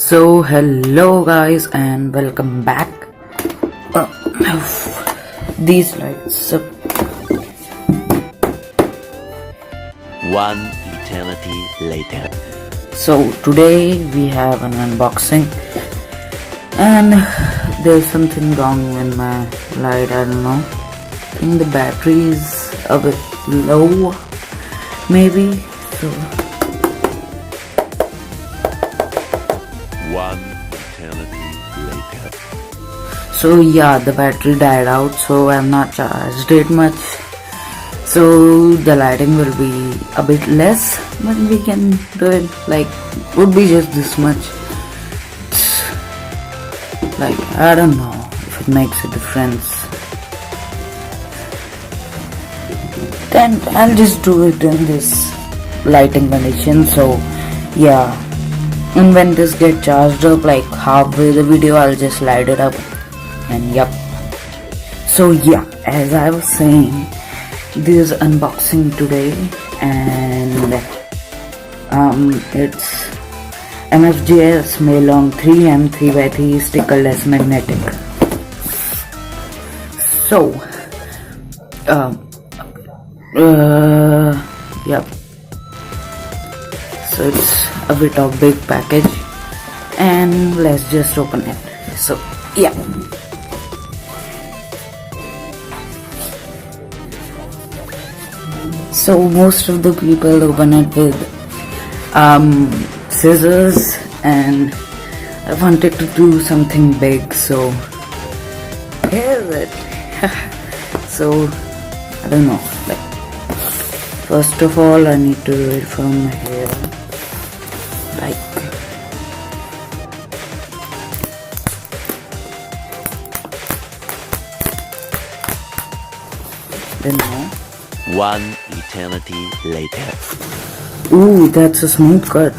So hello guys and welcome back. These lights. One eternity later. So today we have an unboxing, and there's something wrong with my light. I don't know. I think the battery is a bit low, maybe. So one eternity later. So yeah, the battery died out, so I'm not charged it much. So the lighting will be a bit less, but we can do it. Like, would be just this much. Like, I don't know if it makes a difference. Then I'll just do it in this lighting condition. So yeah, and when this get charged up, like halfway the video, I'll just light it up. And yep. So yeah, as I was saying, this unboxing today, and it's Mfjs Meilong 3M 3x3 stickerless magnetic. So yep. So it's a bit of big package, and let's just open it. So yeah. So most of the people open it with scissors, and I wanted to do something big, so here's it. So I don't know, like, first of all I need to do it from here, like then now. One eternity later. Ooh, that's a smooth cut.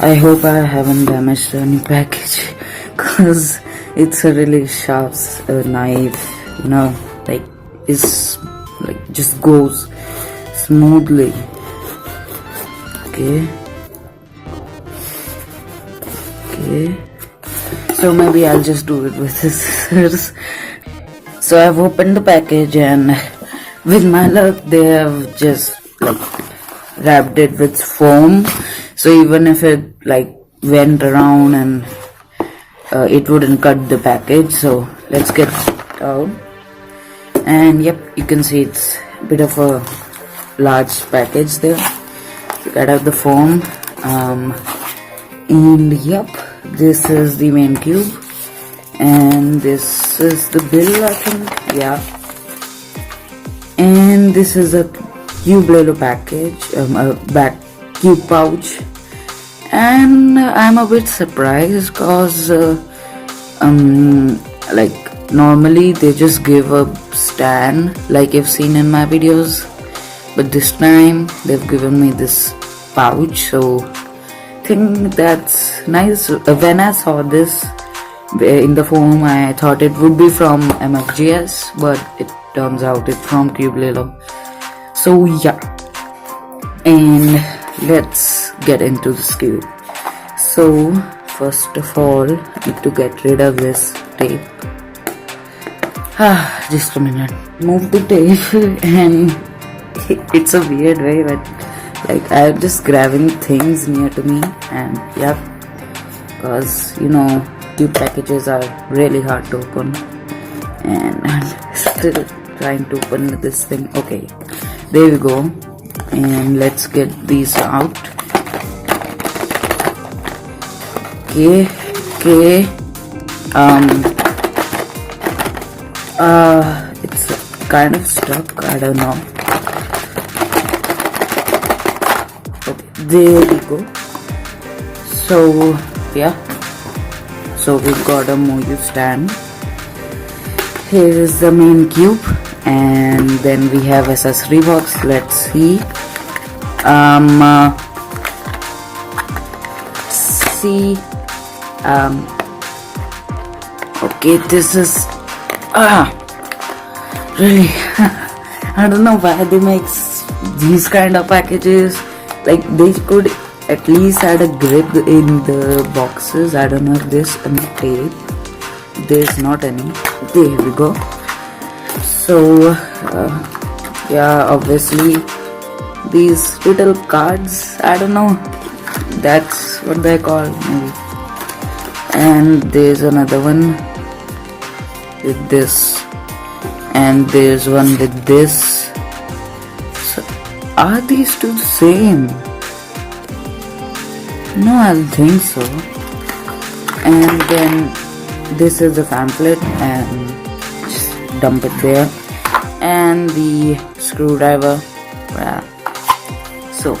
I hope I haven't damaged any package, cause it's a really sharp knife, you know, like it's like just goes smoothly. Okay. So maybe I'll just do it with this scissors. So I've opened the package, and with my luck they have just like wrapped it with foam, so even if it like went around and it wouldn't cut the package. So let's get it out, and yep, you can see it's a bit of a large package there. Cut out the foam, and yep, this is the main cube, and this is the bill, I think. Yeah. And this is a Cubelelo package, a back cube pouch, and I'm a bit surprised cause like normally they just give a stand like you've seen in my videos, but this time they've given me this pouch, so I think that's nice. When I saw this in the foam, I thought it would be from Mfjs, but it turns out it's from Cubelelo. So yeah, and let's get into this cube. So first of all, I need to get rid of this tape. Just a minute. Move the tape, and it's a weird way, but like I'm just grabbing things near to me, and yeah, because you know cube packages are really hard to open, and I'm still trying to open this thing. Okay, there we go, and let's get these out. Okay, it's kind of stuck, I don't know. Okay, there we go. So yeah, so we've got a Moju stand. Here is the main cube, and then we have accessory box. Let's see. Okay, this is really I don't know why they make these kind of packages. Like, they could at least add a grip in the boxes. I don't know if there's any tape. There's not any. Okay, here we go. So yeah, obviously these little cards, I don't know, that's what they call maybe. And there's another one with this, and there's one with this. So are these two the same? No, I don't think so. And then this is the pamphlet, and just dump it there. And the screwdriver. So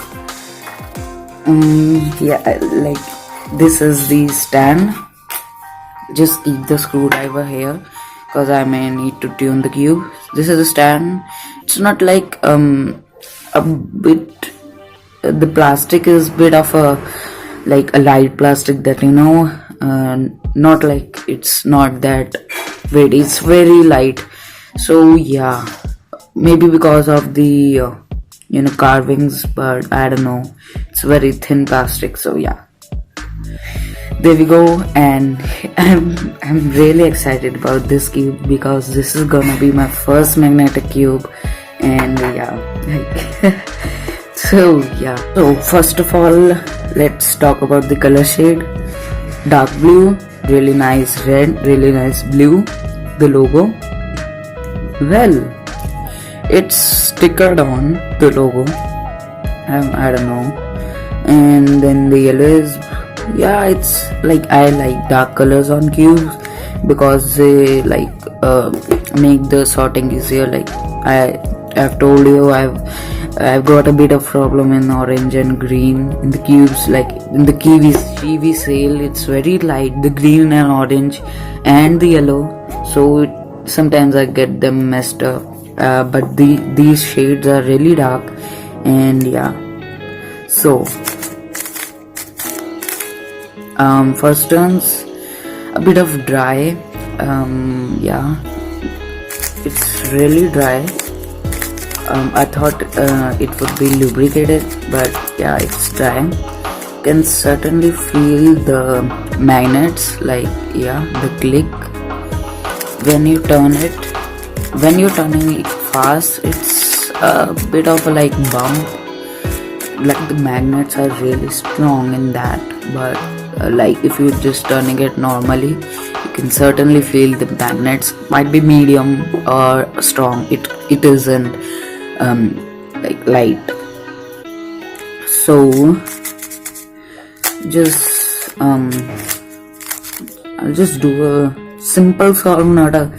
yeah, like this is the stand. Just keep the screwdriver here because I may need to tune the cube. This is the stand. It's not like a bit, the plastic is bit of a like a light plastic that not like, it's not that weight, it's very light. So yeah, maybe because of the carvings, but I don't know, it's very thin plastic. So yeah, there we go. And I'm really excited about this cube because this is gonna be my first magnetic cube. And yeah, so yeah, so first of all, let's talk about the color shade. Dark blue, really nice red, really nice blue. The logo, well, it's stickered on the logo, I don't know. And then the yellow is, yeah, it's like, I like dark colors on cubes because they like make the sorting easier. Like I've told you, I've got a bit of problem in orange and green in the cubes. Like in the kiwi sale, it's very light, the green and orange and the yellow, so sometimes I get them messed up. But these shades are really dark. And yeah, so first turns a bit of dry. Yeah, it's really dry. I thought it would be lubricated, but yeah, it's dry. You can certainly feel the magnets, like yeah, the click when you turn it. When you're turning it fast, it's a bit of a like bump, like the magnets are really strong in that. But like if you're just turning it normally, you can certainly feel the magnets. Might be medium or strong, it isn't like light. So just I'll just do a simple solve, not a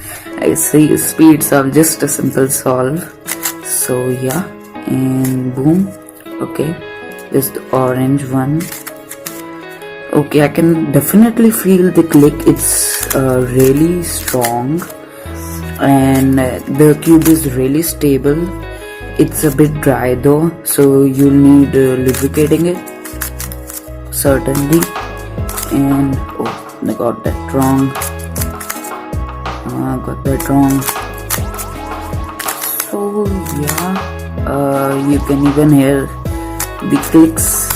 speed solve, just a simple solve. So yeah, and boom. Okay, this is the orange one. Okay, I can definitely feel the click, it's really strong, and the cube is really stable. It's a bit dry though, so you'll need lubricating it, certainly. And oh, I got that wrong. So yeah, you can even hear the clicks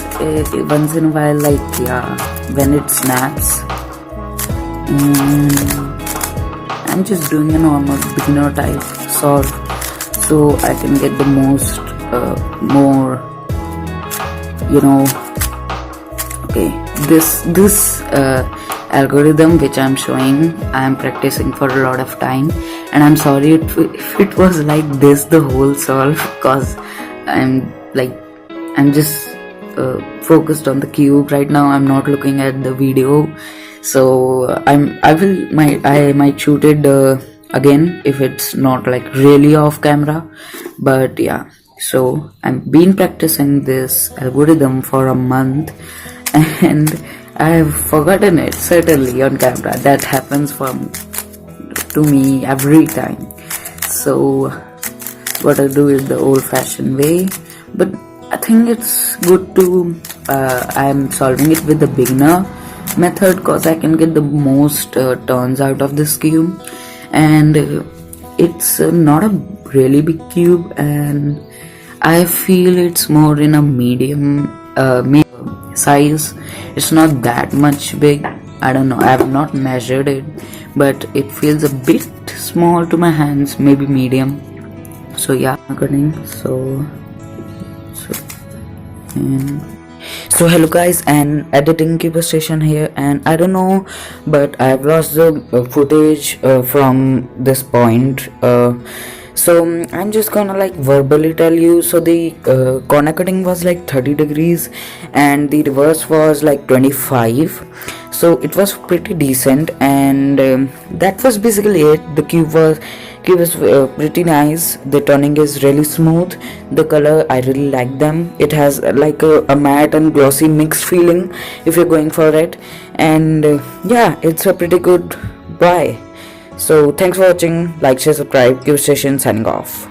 once in a while, like yeah, when it snaps. I'm just doing a normal beginner type solve, so I can get the most more, okay, this algorithm which I'm showing, I'm practicing for a lot of time. And I'm sorry if it was like this the whole solve, because I'm just focused on the cube right now. I'm not looking at the video, so I might shoot it again if it's not like really off camera. But yeah, so I've been practicing this algorithm for a month, and I've forgotten it certainly on camera. That happens to me every time. So what I do is the old-fashioned way, but I think it's good to I'm solving it with the beginner method because I can get the most turns out of this cube. And it's not a really big cube, and I feel it's more in a medium size. It's not that much big. I don't know, I have not measured it, but it feels a bit small to my hands, maybe medium. So yeah, cutting. So hello guys, and editing Cube station here, and I don't know, but I've lost the footage from this point. So I'm just gonna like verbally tell you. So the corner cutting was like 30 degrees and the reverse was like 25, so it was pretty decent, and that was basically it. The cube is pretty nice. The turning is really smooth. The color, I really like them. It has like a matte and glossy mixed feeling if you're going for it, and yeah, it's a pretty good buy. So thanks for watching. Like, share, subscribe. Cube station signing off.